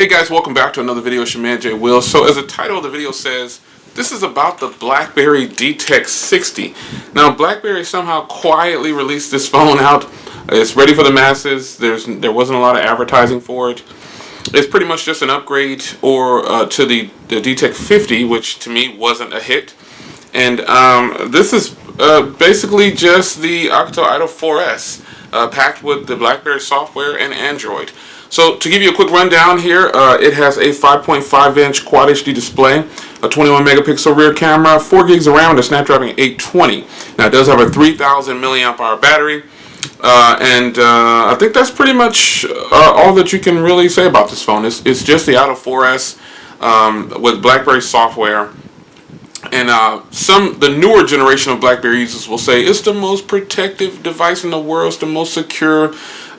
Hey guys, welcome back to another video. It's your man Jay Will. So as the title of the video says, this is about the BlackBerry DTek60. Now BlackBerry somehow quietly released this phone out. It's ready for the masses. There wasn't a lot of advertising for it. It's pretty much just an upgrade or to the DTek60, which to me wasn't a hit. And this is basically just the Octo Idol 4S packed with the BlackBerry software and Android. So to give you a quick rundown here, it has a 5.5-inch Quad HD display, a 21 megapixel rear camera, 4 gigs of RAM, and a Snapdragon 820. Now it does have a 3,000 milliamp hour battery, and I think that's pretty much all that you can really say about this phone. It's just the Idol 4S with BlackBerry software. And the newer generation of BlackBerry users will say it's the most protective device in the world, it's the most secure.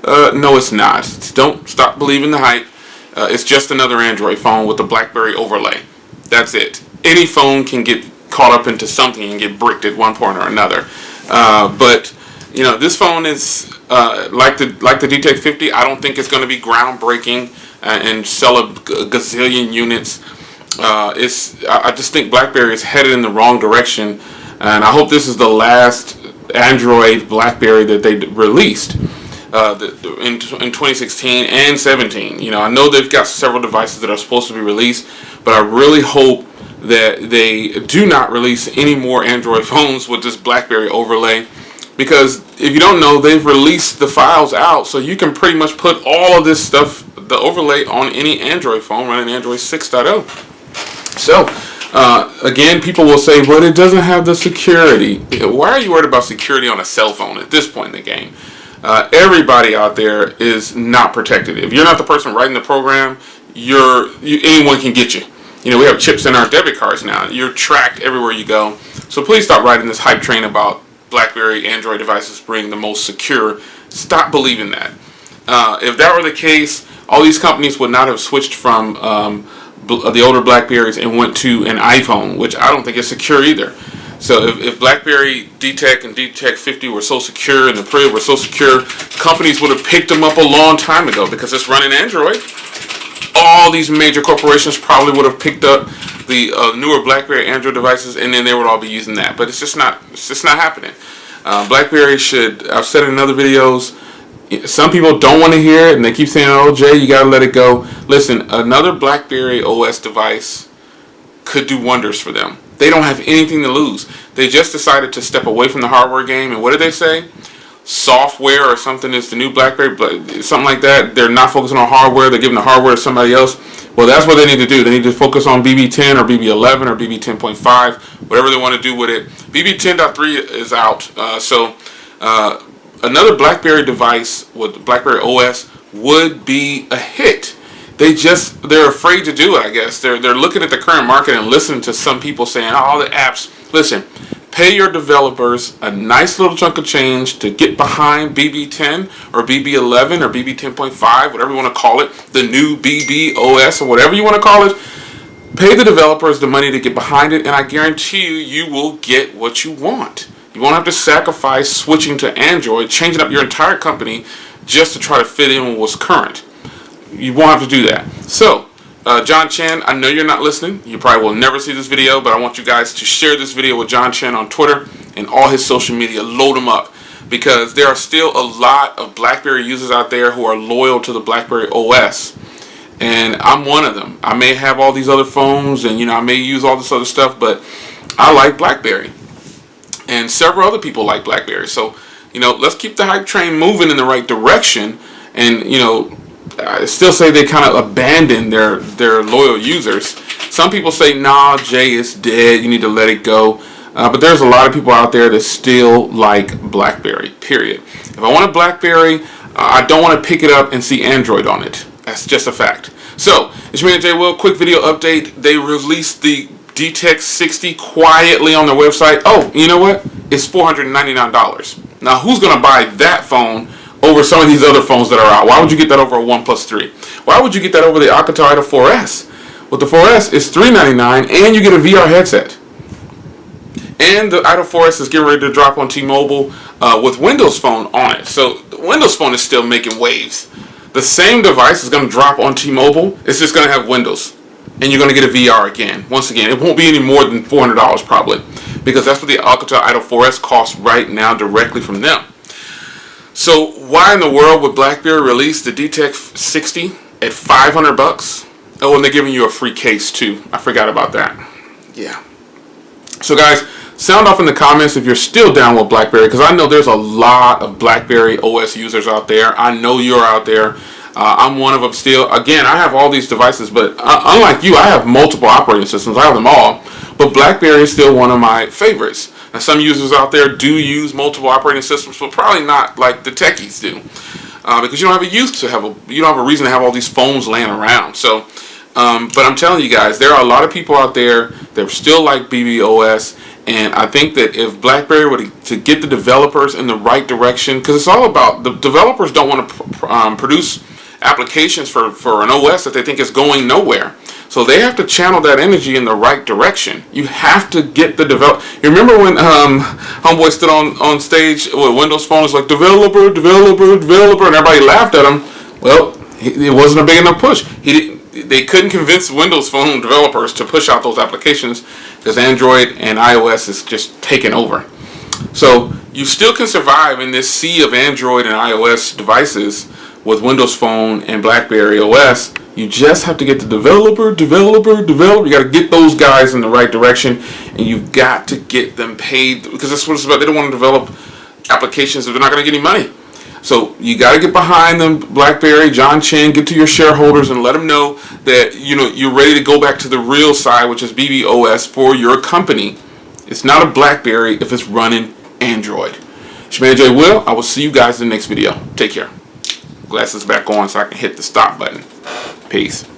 No, it's not. Don't stop believing the hype. It's just another Android phone with a BlackBerry overlay. That's it. Any phone can get caught up into something and get bricked at one point or another. But you know, this phone is like the DTek60. I don't think it's going to be groundbreaking and sell a gazillion units. I just think BlackBerry is headed in the wrong direction, and I hope this is the last Android BlackBerry that they released. In 2016 and 17. You know, I know they've got several devices that are supposed to be released, but I really hope that they do not release any more Android phones with this BlackBerry overlay, because if you don't know, they've released the files out so you can pretty much put all of this stuff, the overlay, on any Android phone running Android 6.0. So again, people will say, but it doesn't have the security. Why are you worried about security on a cell phone at this point in the game? Everybody out there is not protected. If you're not the person writing the program, anyone can get you. You know, we have chips in our debit cards now. You're tracked everywhere you go. So please stop riding this hype train about BlackBerry Android devices being the most secure. Stop believing that. If that were the case, all these companies would not have switched from the older BlackBerries and went to an iPhone, which I don't think is secure either. So if BlackBerry DTek and DTek60 were so secure and the Priv were so secure, companies would have picked them up a long time ago because it's running Android. All these major corporations probably would have picked up the newer BlackBerry Android devices, and then they would all be using that. But it's just not happening. BlackBerry should, I've said it in other videos, some people don't want to hear it and they keep saying, oh Jay, you gotta let it go. Listen, another BlackBerry OS device could do wonders for them. They don't have anything to lose. They just decided to step away from the hardware game, and what did they say? Software or something is the new BlackBerry, something like that. They're not focusing on hardware. They're giving the hardware to somebody else. Well, that's what they need to do. They need to focus on BB10 or BB11 or BB10.5, whatever they want to do with it. BB10.3 is out. So another BlackBerry device with BlackBerry OS would be a hit. They're afraid to do it, I guess. They're looking at the current market and listening to some people saying, oh, the apps. Listen, pay your developers a nice little chunk of change to get behind BB10 or BB11 or BB10.5, whatever you want to call it, the new BB OS or whatever you want to call it. Pay the developers the money to get behind it, and I guarantee you will get what you want. You won't have to sacrifice switching to Android, changing up your entire company just to try to fit in with what's current. You won't have to do that. So, John Chen, I know you're not listening. You probably will never see this video, but I want you guys to share this video with John Chen on Twitter and all his social media. Load him up, because there are still a lot of BlackBerry users out there who are loyal to the BlackBerry OS. And I'm one of them. I may have all these other phones and, you know, I may use all this other stuff, but I like BlackBerry. And several other people like BlackBerry. So, you know, let's keep the hype train moving in the right direction. And, you know, I still say they kind of abandon their loyal users. Some people say, nah, Jay, it's dead, you need to let it go. But there's a lot of people out there that still like BlackBerry, period. If I want a BlackBerry, I don't want to pick it up and see Android on it. That's just a fact. So, it's your man Jay Will, quick video update. They released the DTek60 quietly on their website. Oh, you know what? It's $499. Now, who's going to buy that phone over some of these other phones that are out? Why would you get that over a OnePlus 3? Why would you get that over the Octo Idol 4S? With the 4S, it's $399, and you get a VR headset. And the Idol 4S is getting ready to drop on T-Mobile with Windows Phone on it. So the Windows Phone is still making waves. The same device is going to drop on T-Mobile. It's just going to have Windows. And you're going to get a VR again. Once again, it won't be any more than $400 probably, because that's what the Alcatel Idol 4S costs right now directly from them. So why in the world would BlackBerry release the DTek60 at $500? Oh, and they're giving you a free case too. I forgot about that. Yeah. So guys, sound off in the comments if you're still down with BlackBerry, because I know there's a lot of BlackBerry OS users out there. I know you're out there. I'm one of them still. Again, I have all these devices, but unlike you, I have multiple operating systems. I have them all. But BlackBerry is still one of my favorites. Now, some users out there do use multiple operating systems, but probably not like the techies do, because you don't have a use to have you don't have a reason to have all these phones laying around. So, but I'm telling you guys, there are a lot of people out there that still like BBOS. And I think that if BlackBerry were to get the developers in the right direction, because it's all about, the developers don't want to produce applications for an OS that they think is going nowhere. So they have to channel that energy in the right direction. You have to get the You remember when Homeboy stood on stage with Windows Phone, was like, developer, developer, developer, and everybody laughed at him? Well, it wasn't a big enough push. They couldn't convince Windows Phone developers to push out those applications because Android and iOS is just taking over. So you still can survive in this sea of Android and iOS devices with Windows Phone and BlackBerry OS. You just have to get the developer. You got to get those guys in the right direction, and you've got to get them paid, because that's what it's about. They don't want to develop applications if they're not going to get any money. So you got to get behind them, BlackBerry, John Chen. Get to your shareholders and let them know that you're ready to go back to the real side, which is BBOS for your company. It's not a BlackBerry if it's running Android. It's your man J. Will. I will see you guys in the next video. Take care. Glasses back on so I can hit the stop button. Peace.